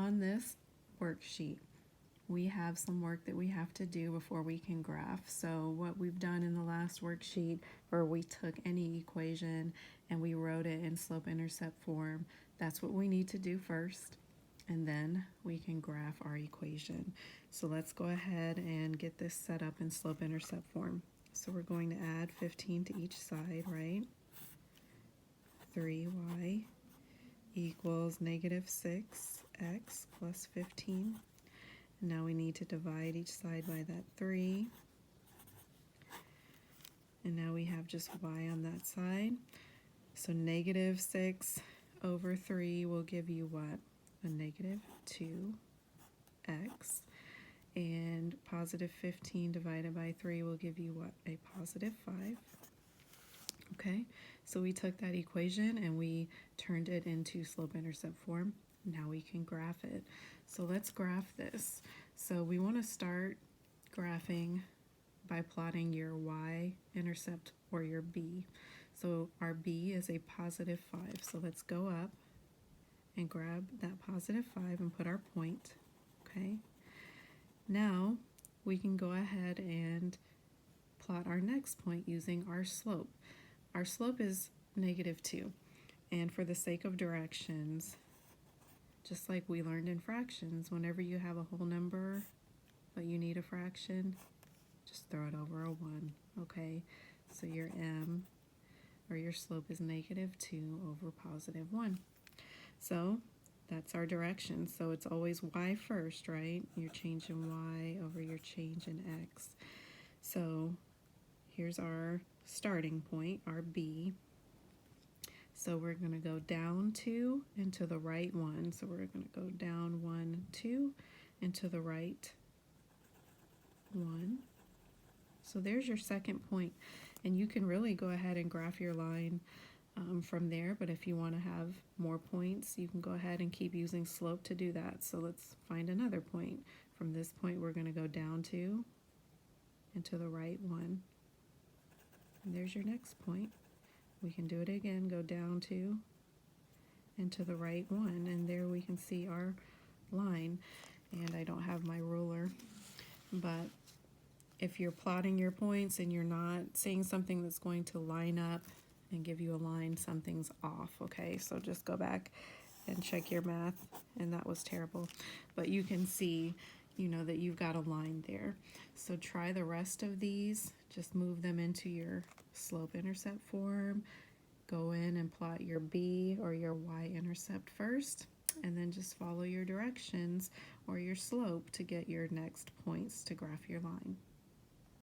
on this worksheet, we have some work that we have to do before we can graph. So what we've done in the last worksheet, where we took any equation and we wrote it in slope-intercept form, that's what we need to do first, and then we can graph our equation. So let's go ahead and get this set up in slope-intercept form. So we're going to add 15 to each side, right? 3y equals negative 6x plus 15. And now we need to divide each side by that 3. And now we have just y on that side. So negative 6 over 3 will give you what? A negative 2x. And positive 15 divided by 3 will give you what? A positive 5. Okay, so we took that equation and we turned it into slope-intercept form. Now we can graph it. So let's graph this. So we want to start graphing by plotting your y-intercept or your b. So our b is a positive 5. So let's go up and grab that positive 5 and put our point. Okay. Now we can go ahead and plot our next point using our slope. Our slope is negative 2. And for the sake of directions, just like we learned in fractions, whenever you have a whole number but you need a fraction, just throw it over a 1. Okay, so your m, or your slope, is negative 2 over positive 1. So that's our direction. So it's always y first, right? Your change in y over your change in x. So here's our starting point, our b. So we're going to go down 2 and to the right 1. So we're going to go down 1, 2, and to the right 1. So there's your second point. And you can really go ahead and graph your line from there, but if you want to have more points, you can go ahead and keep using slope to do that. So let's find another point. From this point, we're going to go down 2 and to the right 1. And there's your next point. We can do it again, go down 2 and to the right 1, and there we can see our line. And I don't have my ruler, but if you're plotting your points and you're not seeing something that's going to line up and give you a line, something's off. Okay, so just go back and check your math, and that was terrible. But you can see, that you've got a line there. So try the rest of these. Just move them into your slope-intercept form. Go in and plot your b or your y-intercept first, and then just follow your directions or your slope to get your next points to graph your line.